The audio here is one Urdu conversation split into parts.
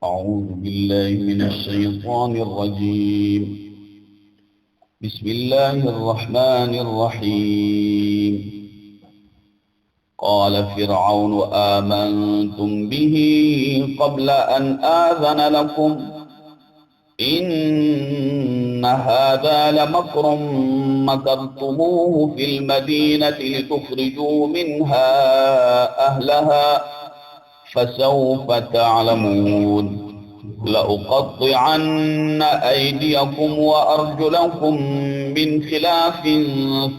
أعوذ بالله من الشيطان الرجيم. بسم الله الرحمن الرحيم. قال فرعون آمنتم به قبل أن آذن لكم إن هذا لمكر مكرتموه في المدينة لتخرجوا منها أهلها فسوف تعلمون. لأقطعن أيديكم وأرجلكم من خلاف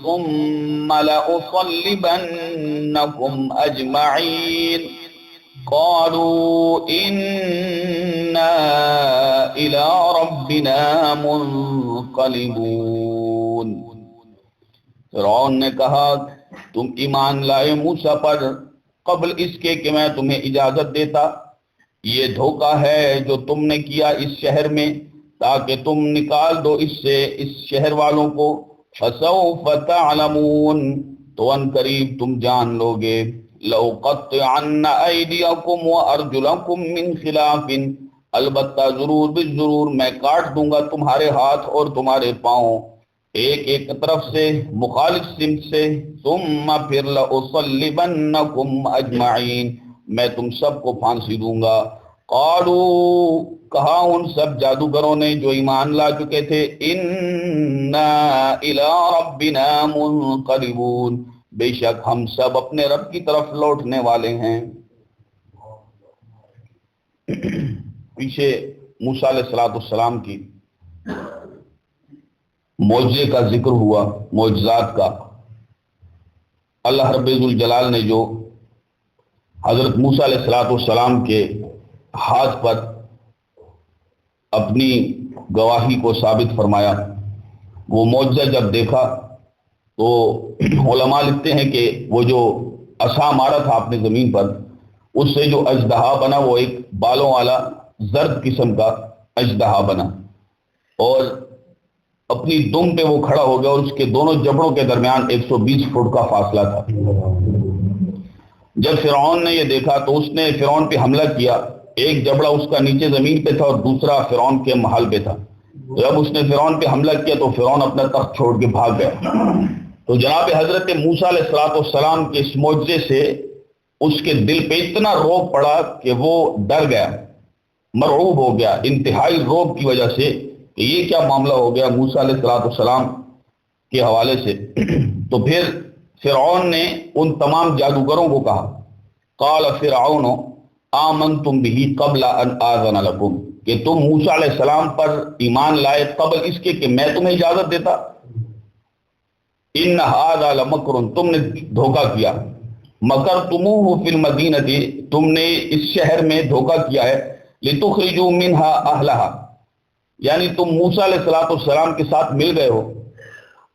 ثم لأصلبنكم أجمعين. قالوا إنا إلى ربنا منقلبون. فرعون نے کہا تم ایمان لائے موسیٰ پر قبل اس کے کہ میں تمہیں اجازت دیتا. یہ دھوکہ ہے جو تم نے کیا اس شہر میں تاکہ تم نکال دو اس سے اس شہر والوں کو. فسوف تعلمون، تو ان قریب تم جان لوگے. لأقطعن أيديكم وأرجلكم من خلاف، البتہ ضرور بالضرور میں کاٹ دوں گا تمہارے ہاتھ اور تمہارے پاؤں ایک ایک طرف سے، مخالف سمت سے. ثم پھر لأصلبنکم اجمعین، میں تم سب کو پھانسی دوں گا. قالوا، کہا ان سب جادوگروں نے جو ایمان لا چکے تھے، انا الی ربنا منقلبون، بے شک ہم سب اپنے رب کی طرف لوٹنے والے ہیں. پیچھے موسیٰ علیہ السلام کی معجزے کا ذکر ہوا، معجزات کا. اللہ رب ذوالجلال نے جو حضرت موسیٰ علیہ السلام کے ہاتھ پر اپنی گواہی کو ثابت فرمایا، وہ معجزہ جب دیکھا تو علماء لکھتے ہیں کہ وہ جو عصا مارا تھا اپنے زمین پر، اس سے جو اژدہا بنا وہ ایک بالوں والا زرد قسم کا اژدہا بنا، اور اپنی دم پہ وہ کھڑا ہو گیا اور اس کے دونوں جبڑوں کے درمیان 120 فٹ کا فاصلہ تھا. جب فرعون نے یہ دیکھا تو اس نے فرعون پہ حملہ کیا. ایک جبڑا اس کا نیچے زمین پہ تھا اور دوسرا فرعون کے محل پہ تھا. جب اس نے فرعون پہ حملہ کیا تو فرعون اپنا تخت چھوڑ کے بھاگ گیا. تو جناب حضرت موسیٰ علیہ السلام کے اس معجزے سے اس کے دل پہ اتنا روب پڑا کہ وہ ڈر گیا، مرعوب ہو گیا انتہائی روب کی وجہ سے کہ یہ کیا معاملہ ہو گیا موسیٰ علیہ السلام کے حوالے سے. تو پھر فرعون نے ان تمام جادوگروں کو کہا، قال فرعون آمنتم به قبل ان آذن لکم، کہ تم موسیٰ علیہ السلام پر ایمان لائے قبل اس کے کہ میں تمہیں اجازت دیتا. ان ھذا لمکر، تم نے دھوکہ کیا. مکرتموہ فی المدینہ، تم نے اس شہر میں دھوکہ کیا ہے. لتخرجوا منہا اہلہا، یعنی تم موسیٰ علیہ السلام کے ساتھ مل گئے ہو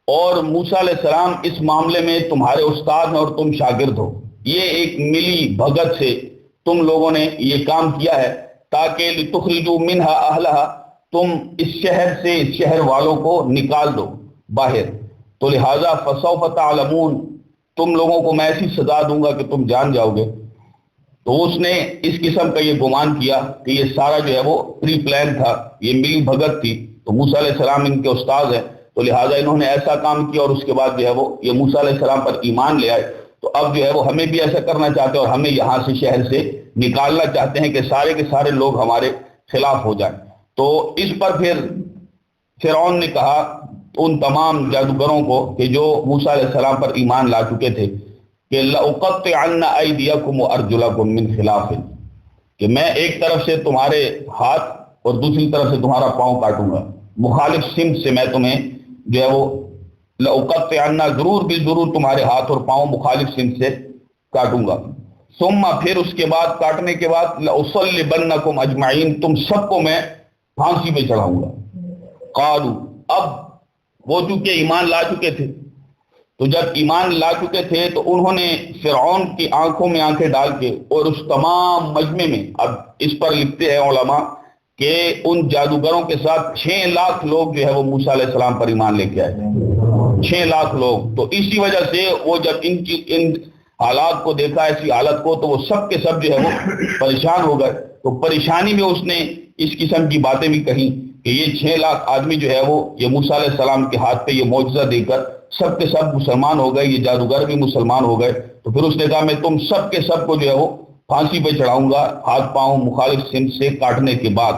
اور موسیٰ علیہ السلام اس معاملے میں تمہارے استاد ہیں اور تم شاگرد ہو. یہ ایک ملی بھگت سے تم لوگوں نے یہ کام کیا ہے تاکہ لتخرجوا منہا اہلہا، تم اس شہر سے اس شہر والوں کو نکال دو باہر. تو لہذا فسوف تعلمون، تم لوگوں کو میں ایسی سزا دوں گا کہ تم جان جاؤ گے. تو اس نے اس قسم کا یہ گمان کیا کہ یہ سارا جو ہے وہ پری پلان تھا، یہ ملی بھگت تھی. تو موسیٰ علیہ السلام ان کے استاد ہیں، تو لہٰذا انہوں نے ایسا کام کیا اور اس کے بعد جو ہے وہ یہ موسیٰ علیہ السلام پر ایمان لے آئے. تو اب جو ہے وہ ہمیں بھی ایسا کرنا چاہتے ہیں اور ہمیں یہاں سے شہر سے نکالنا چاہتے ہیں کہ سارے کے سارے لوگ ہمارے خلاف ہو جائیں. تو اس پر پھر فرعون نے کہا ان تمام جادوگروں کو کہ جو موسیٰ علیہ السلام پر ایمان لا چکے تھے کہ لأقطعن أيديكم وأرجلكم من خلاف، کہ میں ایک طرف سے تمہارے ہاتھ اور دوسری طرف سے تمہارا پاؤں کاٹوں گا، مخالف سمت سے میں تمہیں جو ہے وہ لأقطعن، ضرور بالضرور تمہارے ہاتھ اور پاؤں مخالف سمت سے کاٹوں گا. ثم پھر اس کے بعد کاٹنے کے بعد لأصلبنکم اجمعین، تم سب کو میں پھانسی پہ چڑھاؤں گا. قالوا، اب وہ چونکہ ایمان لا چکے تھے، تو جب ایمان لا چکے تھے تو انہوں نے فرعون کی آنکھوں میں آنکھیں ڈال کے اور اس تمام مجمع میں، اب اس پر لکھتے ہیں علماء کہ ان جادوگروں کے ساتھ 6 لاکھ لوگ جو ہے وہ موسیٰ علیہ السلام پر ایمان لے کے آئے. 6 لاکھ لوگ. تو اسی وجہ سے وہ جب ان حالات کو دیکھا، ایسی حالت کو، تو وہ سب کے سب جو ہے وہ پریشان ہو گئے تو پریشانی میں اس نے اس قسم کی باتیں بھی کہیں کہ یہ 6 لاکھ آدمی جو ہے وہ یہ موسیٰ علیہ السلام کے ہاتھ پہ یہ معجزہ دے کر سب کے سب مسلمان ہو گئے، یہ جادوگر بھی مسلمان ہو گئے۔ تو پھر اس نے کہا میں تم سب کے سب کو جو ہے وہ پھانسی پہ چڑھاؤں گا ہاتھ پاؤں مخالف سمت سے کاٹنے کے بعد۔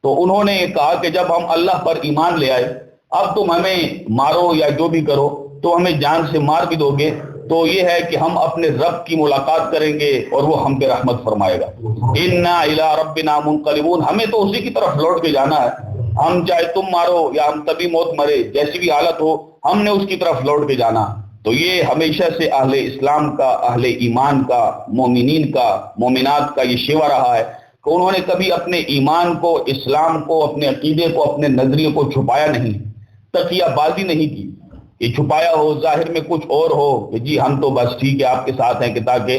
تو انہوں نے کہا کہ جب ہم اللہ پر ایمان لے آئے، اب تم ہمیں مارو یا جو بھی کرو تو ہمیں جان سے مار بھی دو گے تو یہ ہے کہ ہم اپنے رب کی ملاقات کریں گے اور وہ ہم پہ رحمت فرمائے گا۔ انا الی ربنا منقلبون، ہمیں تو اسی کی طرف لوٹ کے جانا ہے، ہم چاہے تم مارو یا ہم تبھی موت مرے، جیسی بھی حالت ہو ہم نے اس کی طرف لوٹ کے جانا۔ تو یہ ہمیشہ سے اہل اسلام کا، اہل ایمان کا، مومنین کا، مومنات کا یہ شیوا رہا ہے کہ انہوں نے کبھی اپنے ایمان کو، اسلام کو، اپنے عقیدے کو، اپنے نظریے کو چھپایا نہیں، تقیہ بازی نہیں کی کہ چھپایا ہو، ظاہر میں کچھ اور ہو کہ جی ہم تو بس ٹھیک ہے آپ کے ساتھ ہیں، کہ تاکہ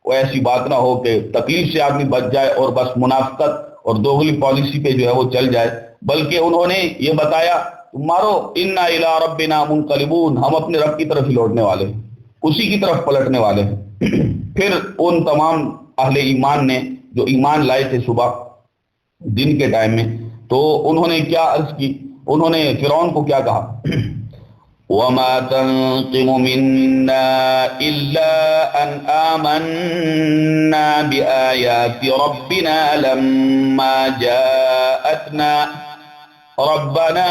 کوئی ایسی بات نہ ہو کہ تکلیف سے آدمی بچ جائے اور بس منافقت اور دوغلی پالیسی پہ جو ہے وہ چل جائے۔ بلکہ انہوں نے یہ بتایا مارو انا الی ربنا منقلبون، ہم اپنے رب کی طرف ہی لوٹنے والے ہیں، اسی کی طرف پلٹنے والے ہیں۔ پھر ان تمام اہل ایمان نے جو ایمان لائے تھے صبح دن کے ٹائم میں، تو انہوں نے کیا عرض کی، انہوں نے فرعون کو کیا کہا وَمَا تَنْقِمُ مِنَّا إِلَّا أَنْ آمَنَّا بِآيَاتِ رَبِّنَا لَمَّا جَاءَتْنَا رَبَّنَا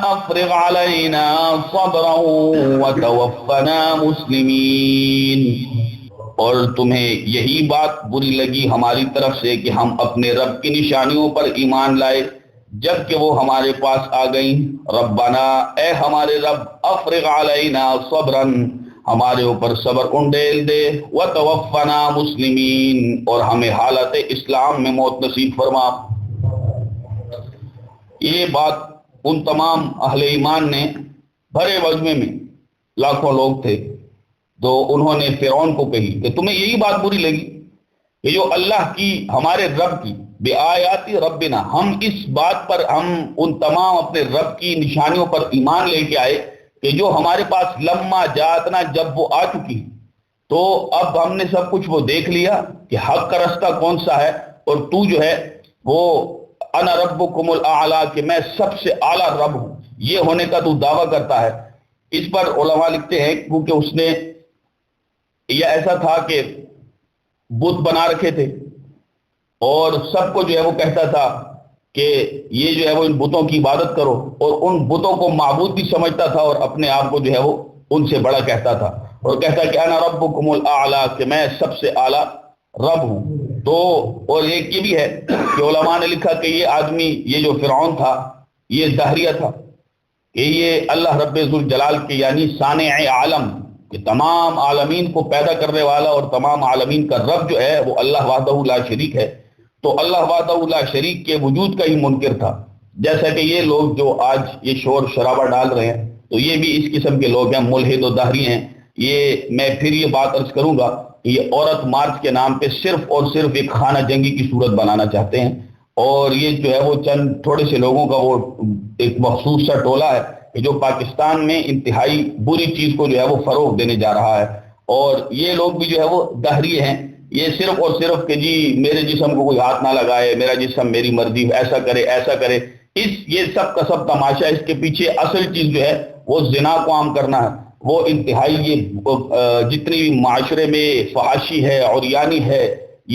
أَفْرِغْ عَلَيْنَا صَبْرًا وَتَوَفَّنَا مُسْلِمِينَ۔ اور تمہیں یہی بات بری لگی ہماری طرف سے کہ ہم اپنے رب کی نشانیوں پر ایمان لائے جب کہ وہ ہمارے پاس آ گئیں۔ ربنا، اے ہمارے رب، افرغ علینا صبرا، ہمارے اوپر صبر انڈیل دے، وتوفنا مسلمین، اور ہمیں حالت اسلام میں موت نصیب فرما۔ یہ بات ان تمام اہل ایمان نے بھرے مجمع میں لاکھوں لوگ تھے تو انہوں نے فرعون کو کہی کہ تمہیں یہی بات بری لگی کہ جو اللہ کی، ہمارے رب کی، بے آیاتی ربنا، ہم اس بات پر، ہم ان تمام اپنے رب کی نشانیوں پر ایمان لے کے آئے کہ جو ہمارے پاس لما جاتنا، جب وہ آ چکی تو اب ہم نے سب کچھ وہ دیکھ لیا کہ حق کا رستہ کون سا ہے، اور تو جو ہے وہ انا ربکم الاعلی، کہ میں سب سے اعلیٰ رب ہوں، یہ ہونے کا تو دعویٰ کرتا ہے۔ اس پر علماء لکھتے ہیں کیونکہ اس نے یہ ایسا تھا کہ بت بنا رکھے تھے اور سب کو جو ہے وہ کہتا تھا کہ یہ جو ہے وہ ان بتوں کی عبادت کرو، اور ان بتوں کو معبود بھی سمجھتا تھا اور اپنے آپ کو جو ہے وہ ان سے بڑا کہتا تھا، اور کہتا کہ انا ربکم الاعلی، کہ میں سب سے اعلیٰ رب ہوں۔ تو اور ایک یہ بھی ہے کہ علماء نے لکھا کہ یہ آدمی، یہ جو فرعون تھا، یہ دہریہ تھا، کہ یہ اللہ رب ذوالجلال کے یعنی صانع عالم، کہ تمام عالمین کو پیدا کرنے والا اور تمام عالمین کا رب جو ہے وہ اللہ وحدہ لا شریک ہے، تو اللہ وحدہ لا شریک کے وجود کا ہی منکر تھا۔ جیسا کہ یہ لوگ جو آج یہ شور شرابہ ڈال رہے ہیں تو یہ بھی اس قسم کے لوگ ہیں، ملحد و دہری ہیں۔ یہ میں پھر یہ بات عرض کروں گا کہ یہ عورت مارچ کے نام پہ صرف اور صرف ایک خانہ جنگی کی صورت بنانا چاہتے ہیں، اور یہ جو ہے وہ چند تھوڑے سے لوگوں کا وہ ایک مخصوص سا ٹولہ ہے کہ جو پاکستان میں انتہائی بری چیز کو جو ہے وہ فروغ دینے جا رہا ہے، اور یہ لوگ بھی جو ہے وہ دہری ہیں۔ یہ صرف اور صرف کہ جی میرے جسم کو کوئی ہاتھ نہ لگائے، میرا جسم میری مرضی، ایسا کرے ایسا کرے، یہ سب کا سب تماشا، اس کے پیچھے اصل چیز جو ہے وہ زنا کو عام کرنا ہے۔ وہ انتہائی یہ جتنی بھی معاشرے میں فحاشی ہے، عریانی ہے،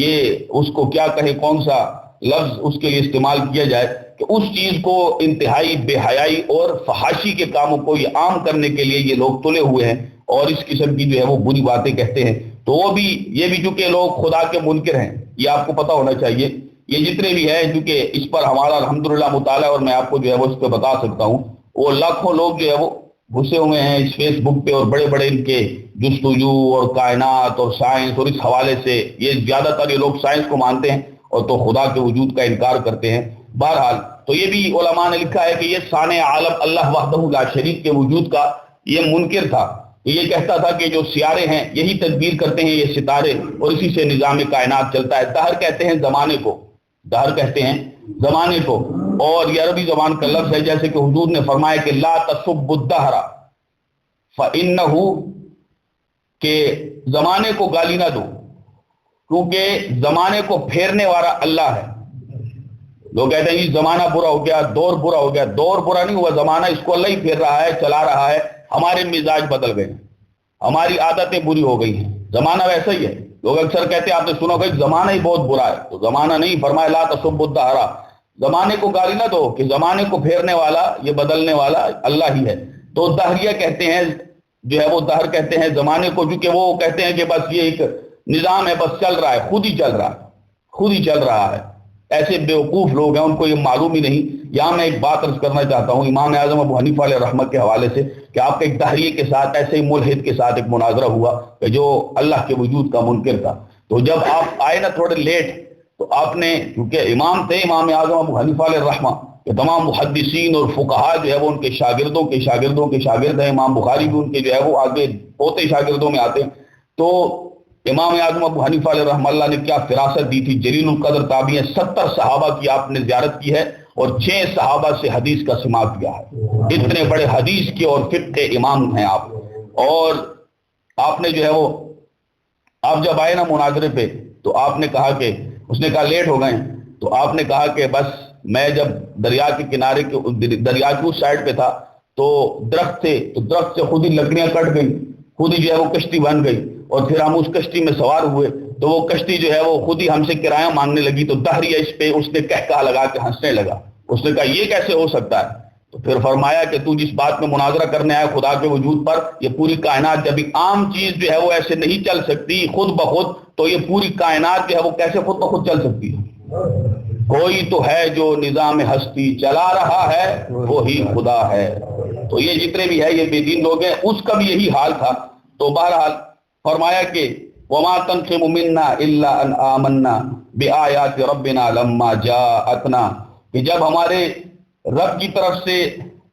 یہ اس کو کیا کہے، کون سا لفظ اس کے لیے استعمال کیا جائے، کہ اس چیز کو انتہائی بے حیائی اور فحاشی کے کاموں کو یہ عام کرنے کے لیے یہ لوگ تلے ہوئے ہیں اور اس قسم کی جو ہے وہ بری باتیں کہتے ہیں۔ تو وہ بھی، یہ بھی چونکہ لوگ خدا کے منکر ہیں، یہ آپ کو پتہ ہونا چاہیے۔ یہ جتنے بھی ہیں چونکہ اس پر ہمارا الحمدللہ مطالعہ، اور میں آپ کو جو ہے وہ اس پہ بتا سکتا ہوں، وہ لاکھوں لوگ جو ہے وہ گھسے ہوئے ہیں اس فیس بک پہ، اور بڑے بڑے ان کے جستجو اور کائنات اور سائنس، اور اس حوالے سے یہ زیادہ تر یہ لوگ سائنس کو مانتے ہیں اور تو خدا کے وجود کا انکار کرتے ہیں۔ بہرحال تو یہ بھی علماء نے لکھا ہے کہ یہ صانع عالم اللہ وحدہ لا شریک کے وجود کا یہ منکر تھا۔ یہ کہتا تھا کہ جو سیارے ہیں یہی تدبیر کرتے ہیں، یہ ستارے، اور اسی سے نظام کائنات چلتا ہے۔ دہر کہتے ہیں زمانے کو، دہر کہتے ہیں زمانے کو، اور یہ عربی زبان کا لفظ ہے، جیسے کہ حضور نے فرمایا کہ لا تسبوا الدہر فإنہ، کہ زمانے کو گالی نہ دو، کیونکہ زمانے کو پھیرنے والا اللہ ہے. لوگ کہتے ہیں یہ زمانہ برا ہو گیا، دور برا ہو گیا. دور برا نہیں ہوا، زمانہ اس کو اللہ ہی پھیر رہا ہے، چلا رہا ہے. ہمارے مزاج بدل گئے، ہماری عادتیں بری ہو گئی ہیں. زمانہ ویسا ہی ہے. لوگ اکثر کہتے ہیں، آپ نے سنا ہوگا کہ زمانہ ہی بہت برا ہے. تو زمانہ نہیں، فرمایا لا تسبوا الدہر، زمانے کو گالی نہ دو، کہ زمانے کو پھیرنے والا، یہ بدلنے والا اللہ ہی ہے. تو دہریہ کہتے ہیں، جو ہے وہ دہر کہتے ہیں زمانے کو، جو کہ وہ کہتے ہیں کہ بس یہ ایک نظام ہے، بس چل رہا ہے، خود ہی چل رہا ہے، خود ہی چل رہا ہے. ایسے بیوقوف لوگ ہیں، ان کو یہ معلوم ہی نہیں. یہاں میں ایک بات عرض کرنا چاہتا ہوں امام اعظم ابو حنیفہ علیہ رحمت کے حوالے سے، کہ آپ کے ایک دہریے کے ساتھ، ایسے ہی ملحد کے ساتھ ایک مناظرہ ہوا کہ جو اللہ کے وجود کا منکر تھا. تو جب آپ آئے نا تھوڑے لیٹ، تو آپ نے، کیونکہ امام تھے امام اعظم ابو حنیفہ علیہ الرحمہ، کہ تمام محدثین اور فقہا جو ہے وہ ان کے شاگردوں کے شاگردوں کے شاگرد ہیں. امام بخاری بھی ان کے جو ہے وہ آگے ہوتے شاگردوں میں آتے. تو امام اعظم ابو حنیفہ علیہ رحمہ اللہ نے کیا فراست دی تھی. جلیل القدر تابعی ہیں، 70 صحابہ کی آپ نے زیارت کی ہے اور 6 صحابہ سے حدیث کا سماع کیا ہے. اتنے بڑے حدیث کے اور فقہ کے امام ہیں آپ. اور آپ نے جو ہے وہ، آپ جب آئے نا مناظرے پہ، تو آپ نے کہا کہ، اس نے کہا لیٹ ہو گئے، تو آپ نے کہا کہ بس میں جب دریا کے کنارے کے، دریا کی اس سائڈ پہ تھا، تو درخت تھے، تو درخت سے خود ہی لکڑیاں کٹ گئی، خود ہی جو ہے وہ کشتی بن گئی. اور پھر ہم اس کشتی میں سوار ہوئے، تو وہ کشتی جو ہے وہ خود ہی ہم سے کرایہ مانگنے لگی. تو دہریہ اس پہ اس نے کہکہا لگا کے ہنسنے لگا. اس نے کہا یہ کیسے ہو سکتا ہے؟ تو پھر فرمایا کہ تو جس بات میں مناظرہ کرنے آیا خدا کے وجود پر، یہ پوری کائنات، جب ایک عام چیز جو ہے وہ ایسے نہیں چل سکتی خود بخود، تو یہ پوری کائنات جو ہے وہ کیسے خود بخود چل سکتی ہے؟ کوئی تو ہے جو نظام ہستی چلا رہا ہے، وہی خدا ہے. تو یہ جتنے بھی ہے یہ بے دین لوگ ہیں، اس کا بھی یہی حال تھا. تو بہرحال فرمایا کہ وما تنقم منا الا ان آمنا بآیات ربنا لما جاءتنا، کہ جب ہمارے رب کی طرف سے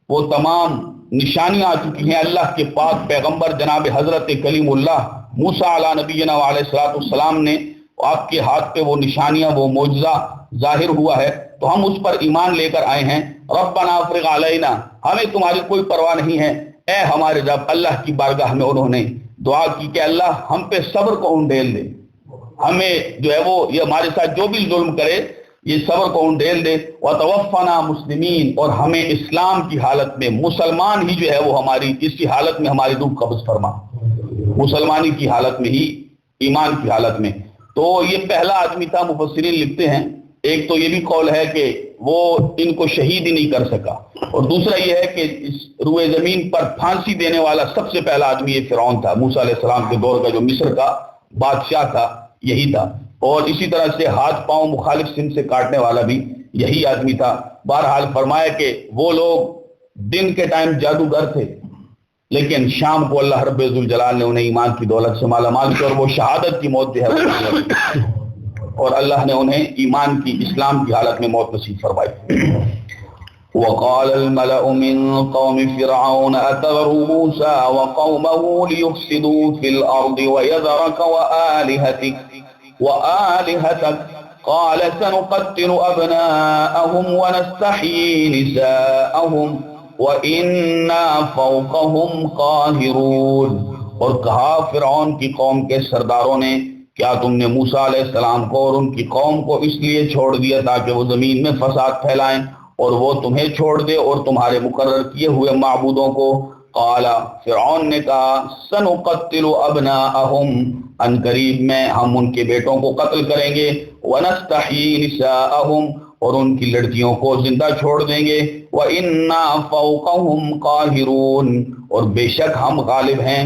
وہ تمام نشانیاں آ چکی ہیں، اللہ کے پاک پیغمبر جناب حضرت کلیم اللہ موسیٰ علیہ نبینا علیہ الصلوۃ والسلام نے، آپ کے ہاتھ پہ وہ نشانیاں، وہ معجزہ ظاہر ہوا ہے، تو ہم اس پر ایمان لے کر آئے ہیں. ربنا افرغ علینا، ہمیں تمہاری کوئی پرواہ نہیں ہے اے ہمارے رب. اللہ کی بارگاہ میں انہوں نے دعا کی کہ اللہ ہم پہ صبر کو انڈیل دے، ہمیں جو ہے وہ یہ ہمارے ساتھ جو بھی ظلم کرے یہ صبر کو انڈیل دے. وتوفنا مسلمین، اور ہمیں اسلام کی حالت میں، مسلمان ہی جو ہے وہ ہماری اسی حالت میں ہماری روح قبض فرما، مسلمانی کی حالت میں ہی، ایمان کی حالت میں. تو یہ پہلا آدمی تھا. مفسرین لکھتے ہیں ایک تو یہ بھی قول ہے کہ وہ ان کو شہید ہی نہیں کر سکا، اور دوسرا یہ ہے کہ اس روئے زمین پر پھانسی دینے والا سب سے پہلا آدمی یہ فرعون تھا، موسیٰ علیہ السلام کے دور کا جو مصر کا بادشاہ تھا یہی تھا. اور اسی طرح سے ہاتھ پاؤں مخالف سمت سے کاٹنے والا بھی یہی آدمی تھا. بہرحال فرمایا کہ وہ لوگ دن کے ٹائم جادوگر تھے، لیکن شام کو اللہ رب ذوالجلال نے انہیں ایمان کی دولت سے مالا مال کیا، اور وہ شہادت کی موت جو ہے اور اللہ نے انہیں ایمان کی، اسلام کی حالت میں موت نصیب فرمائی. وقال الملأ من قوم فرعون أتذر موسى وقومه ليفسدوا في الأرض ويذرك وآلهتك قال سنقتل أبناءهم ونستحيي نساءهم وإنا فوقهم قاهرون. اور کہا فرعون کی قوم کے سرداروں نے، کیا تم نے موسیٰ علیہ السلام کو اور ان کی قوم کو اس لیے چھوڑ دیا تاکہ وہ زمین میں فساد پھیلائیں، اور وہ تمہیں چھوڑ دے اور تمہارے مقرر کیے ہوئے معبودوں کو؟ قال، فرعون نے کہا، سنقتل ابناءہم، ان قریب میں ہم ان کے بیٹوں کو قتل کریں گے، ونستحیی نساءہم، اور ان کی لڑکیوں کو زندہ چھوڑ دیں گے، وَإِنَّا فَوْقَهُمْ قَاهِرُونَ، اور بے شک ہم غالب ہیں.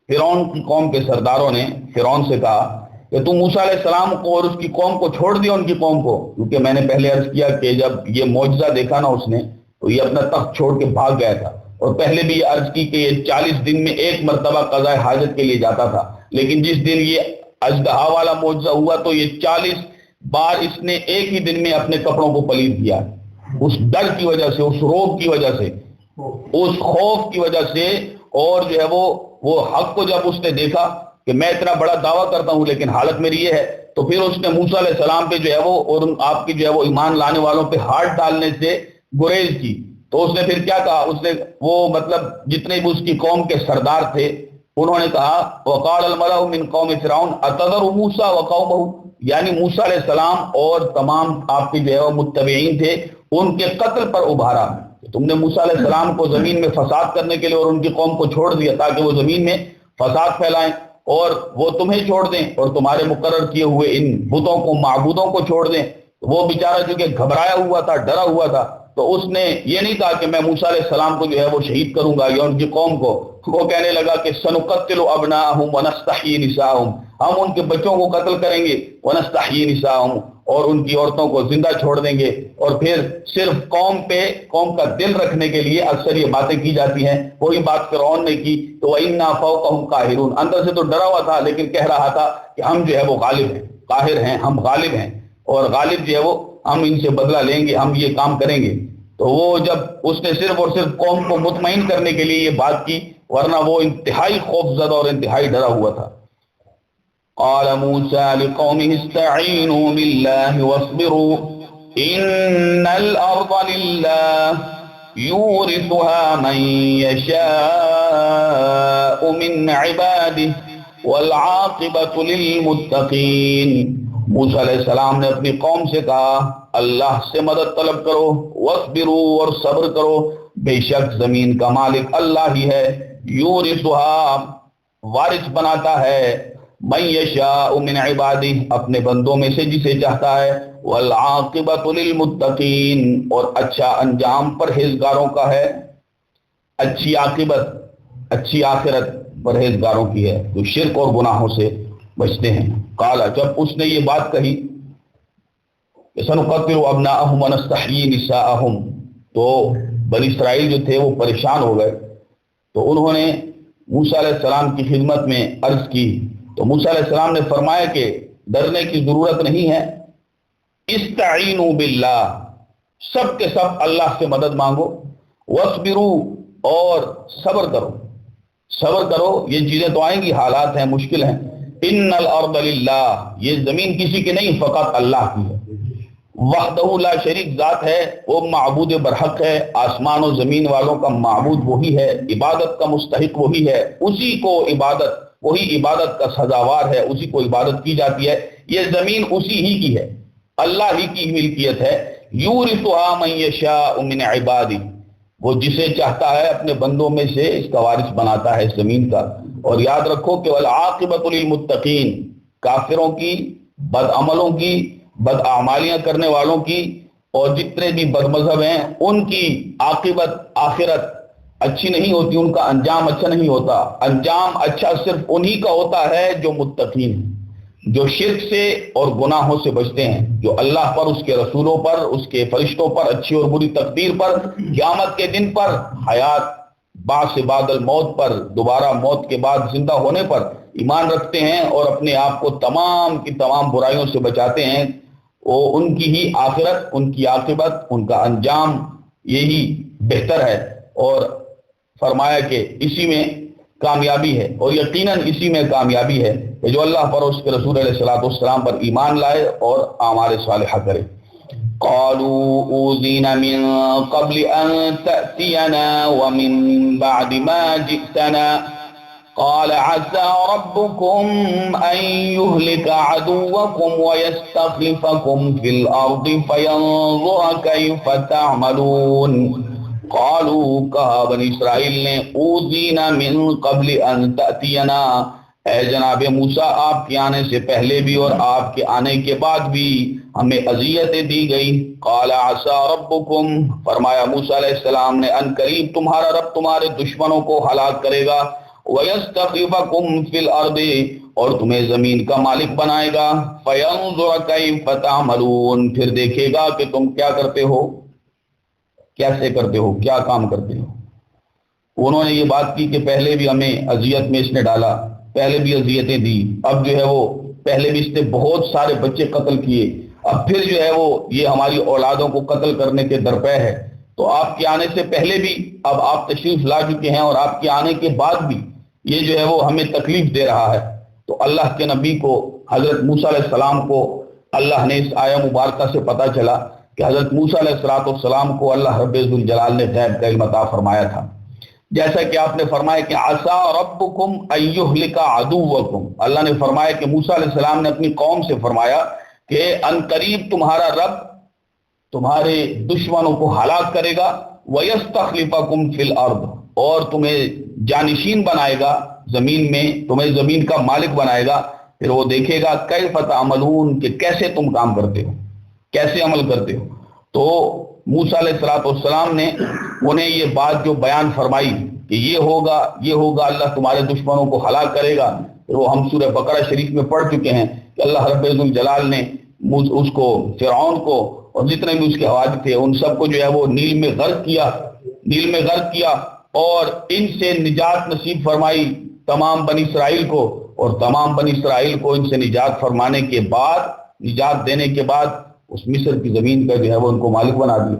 فرعون کی قوم کے سرداروں نے فرعون سے کہا کہ تم موسیٰ علیہ السلام کو اور اس کی قوم کو چھوڑ دیا، ان کی قوم کو، کیونکہ میں نے پہلے عرض کیا کہ جب یہ معجزہ دیکھا نا اس نے، تو یہ اپنا تخت چھوڑ کے بھاگ گیا تھا. اور پہلے بھی یہ عرض کی کہ یہ 40 دن میں ایک مرتبہ قضاء حاجت کے لیے جاتا تھا، لیکن جس دن یہ اژدہا والا معجزہ ہوا تو یہ 40 بار اس نے ایک ہی دن میں اپنے کپڑوں کو پلید کیا، اس ڈر کی وجہ سے، اس روب کی وجہ سے، اس خوف کی وجہ سے. اور جو ہے وہ حق کو جب اس نے دیکھا کہ میں اتنا بڑا دعویٰ کرتا ہوں لیکن حالت میری یہ ہے، تو پھر اس نے موسیٰ علیہ السلام پہ جو ہے وہ اور آپ کی جو ہے وہ ایمان لانے والوں پہ ہاتھ ڈالنے سے گریز کی. تو اس نے پھر کیا کہا، اس نے وہ مطلب جتنے بھی اس کی قوم کے سردار تھے انہوں نے کہا وقال الملأ من قوم فرعون اتذر موسیٰ وقومہ، یعنی موسیٰ علیہ السلام اور تمام آپ کے جو ہے وہ متبعین تھے ان کے قتل پر ابھارا، تم نے موسیٰ علیہ السلام کو زمین میں فساد کرنے کے لیے اور ان کی قوم کو چھوڑ دیا تاکہ وہ زمین میں فساد پھیلائیں اور وہ تمہیں چھوڑ دیں اور تمہارے مقرر کیے ہوئے ان بتوں کو معبودوں کو چھوڑ دیں۔ وہ بیچارہ چونکہ گھبرایا ہوا تھا، ڈرا ہوا تھا، تو اس نے یہ نہیں کہا کہ میں موسیٰ علیہ السلام کو جو ہے وہ شہید کروں گا یا ان کی قوم کو، وہ کہنے لگا کہ سنقتل ابناءہم ونستحیی نساءہم، ہم ان کے بچوں کو قتل کریں گے، ونستحیی نساءہم، اور ان کی عورتوں کو زندہ چھوڑ دیں گے۔ اور پھر صرف قوم کا دل رکھنے کے لیے اکثر یہ باتیں کی جاتی ہیں، وہی بات فرعون نے کی تو وَإِنَّا فَوْقَهُمْ قَاهِرُونَ، اندر سے تو ڈرا ہوا تھا لیکن کہہ رہا تھا کہ ہم جو ہے وہ غالب ہیں، قاہر ہیں، ہم غالب ہیں، اور غالب جو ہے وہ ہم ان سے بدلہ لیں گے، ہم یہ کام کریں گے۔ تو وہ جب اس نے صرف اور صرف قوم کو مطمئن کرنے کے لیے یہ بات کی، ورنہ وہ انتہائی خوف زدہ اور انتہائی ڈرا ہوا تھا۔ قال موسى لقومه استعينوا بالله واصبروا إن الأرض لله يورثها من يشاء من عباده والعاقبة للمتقين۔ موسیٰ علیہ السلام نے اپنی قوم سے کہا اللہ سے مدد طلب کرو، واصبروا، اور صبر کرو، بے شک زمین کا مالک اللہ ہی ہے، یورثها وارث بناتا ہے، من یشاء من عبادہ اپنے بندوں میں سے جسے چاہتا ہے، والعاقبۃ للمتقین اور اچھا انجام پرہیزگاروں کا ہے، اچھی عاقبت، اچھی آخرت پرہیزگاروں کی ہے جو شرک اور گناہوں سے بچتے ہیں۔ قال، جب اس نے یہ بات کہی کہ سنقتل ابناءہم ونستحیی نساءہم، تو بنی اسرائیل جو تھے وہ پریشان ہو گئے، تو انہوں نے موسیٰ علیہ السلام کی خدمت میں عرض کی، تو موسیٰ علیہ السلام نے فرمایا کہ ڈرنے کی ضرورت نہیں ہے، استعینوا باللہ، سب کے سب اللہ سے مدد مانگو، واصبروا، اور صبر کرو، صبر کرو، یہ چیزیں تو آئیں گی، حالات ہیں، مشکل ہیں، ان الارض للہ، یہ زمین کسی کی نہیں، فقط اللہ کی ہے، وحدہ لا شریک ذات ہے، وہ معبود برحق ہے، آسمان و زمین والوں کا معبود وہی ہے، عبادت کا مستحق وہی ہے، اسی کو عبادت، وہی عبادت کا سزاوار ہے، اسی کو عبادت کی جاتی ہے، یہ زمین اسی ہی کی ہے، اللہ ہی کی ملکیت ہے، یورثها من یشاء من عبادہ، وہ جسے چاہتا ہے اپنے بندوں میں سے اس کا وارث بناتا ہے اس زمین کا۔ اور یاد رکھو کہ والعاقبۃ للمتقین، کافروں کی، بدعملوں کی، بداعمالیاں کرنے والوں کی، اور جتنے بھی بد مذہب ہیں ان کی عاقبت، آخرت اچھی نہیں ہوتی، ان کا انجام اچھا نہیں ہوتا، انجام اچھا صرف انہی کا ہوتا ہے جو متقین ہیں، جو شرک سے اور گناہوں سے بچتے ہیں، جو اللہ پر، اس کے رسولوں پر، اس کے فرشتوں پر، اچھی اور بری تقدیر پر، قیامت کے دن پر، حیات بعد بعد الموت پر، دوبارہ موت کے بعد زندہ ہونے پر ایمان رکھتے ہیں اور اپنے آپ کو تمام کی تمام برائیوں سے بچاتے ہیں، وہ ان کی ہی آخرت، ان کی عاقبت، ان کا انجام یہی بہتر ہے۔ اور فرمایا کہ اسی میں کامیابی ہے، اور یقیناً اسی میں کامیابی ہے کہ جو اللہ پر، اس کے رسول علیہ السلام پر ایمان لائے اور اعمال صالحہ کرے۔ قالوا اوذینا من قبل ان تأتینا ومن بعد ما جئتنا قال عسى ربكم ان يهلك عدوكم ويستخلفكم في الارض فينظر كيف تعملون۔ قالوا، کہا بنی اسرائیل نے، اوذینا من قبل ان تأتینا، اے جناب موسیٰ آپ کے آنے سے پہلے بھی اور آپ کے آنے کے بعد بھی ہمیں اذیتیں دی گئی۔ قال عسى ربکم، فرمایا موسیٰ علیہ السلام نے، ان قریب تمہارا رب تمہارے دشمنوں کو ہلاک کرے گا، وَيَسْتَخْلِفَكُمْ فِي الْأَرْضِ، اور تمہیں زمین کا مالک بنائے گا، فَيَنظُرَ كَيْفَ تَعْمَلُونَ، پھر دیکھے گا کہ تم کیا کرتے ہو، کیسے کرتے ہو، کیا کام کرتے ہو۔ انہوں نے یہ بات کی کہ پہلے بھی ہمیں اذیت میں اس نے ڈالا، پہلے بھی اذیتیں دی، اب جو ہے وہ پہلے بھی اس نے بہت سارے بچے قتل کیے، اب پھر جو ہے وہ یہ ہماری اولادوں کو قتل کرنے کے درپے ہے، تو آپ کے آنے سے پہلے بھی، اب آپ تشریف لا چکے ہیں، اور آپ کے آنے کے بعد بھی یہ جو ہے وہ ہمیں تکلیف دے رہا ہے۔ تو اللہ کے نبی کو، حضرت موسیٰ علیہ السلام کو اللہ نے اس آیہ مبارکہ سے پتہ چلا کہ حضرت موسیٰ علیہ السلام کو اللہ رب ذوالجلال نے غیب کا علم عطا فرمایا تھا۔ جیسا کہ آپ نے فرمایا کہ عسا ربکم ان یہلک عدوکم، اللہ نے فرمایا کہ موسیٰ علیہ السلام نے اپنی قوم سے فرمایا کہ ان قریب تمہارا رب تمہارے دشمنوں کو ہلاک کرے گا، وَيَسْتَخْلِفَكُمْ فِي الْأَرْضِ، اور تمہیں جانشین بنائے گا زمین میں، تمہیں زمین کا مالک بنائے گا، پھر وہ دیکھے گا کیف تعملون، کہ کیسے تم کام کرتے ہو، کیسے عمل کرتے ہو۔ تو موسیٰ علیہ السلام نے انہیں یہ بات جو بیان فرمائی کہ یہ ہوگا اللہ تمہارے دشمنوں کو ہلاک کرے گا، پھر وہ ہم سورہ بقرہ شریف میں پڑھ چکے ہیں کہ اللہ رب الجلال نے اس کو، فرعون کو اور جتنے بھی اس کے حوادث تھے ان سب کو جو ہے وہ نیل میں غرق کیا اور ان سے نجات نصیب فرمائی تمام بنی اسرائیل کو، اور تمام بنی اسرائیل کو ان سے نجات فرمانے کے بعد، نجات دینے کے بعد اس مصر کی زمین کا جو ہے وہ ان کو مالک بنا دیا،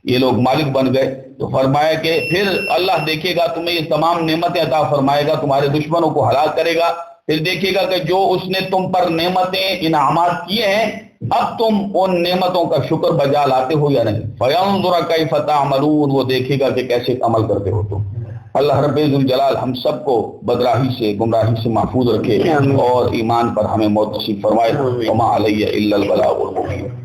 یہ لوگ مالک بن گئے۔ تو فرمایا کہ پھر اللہ دیکھے گا تمہیں یہ تمام نعمتیں عطا فرمائے گا، تمہارے دشمنوں کو ہلاک کرے گا، پھر دیکھے گا کہ جو اس نے تم پر نعمتیں انعامات کیے ہیں اب تم ان نعمتوں کا شکر بجا لاتے ہو یا نہیں۔ فَيَنظُرَ كَيْفَ تَعْمَلُونَ، وہ دیکھے گا کہ کیسے عمل کرتے ہو تم۔ اللہ رب الجلال ہم سب کو بدراہی سے، گمراہی سے محفوظ رکھے اور ایمان پر ہمیں موت نصیب فرمائے۔ وَمَا عَلَيَّ إِلَّا الْبَلَاغُ الْمُبِينُ۔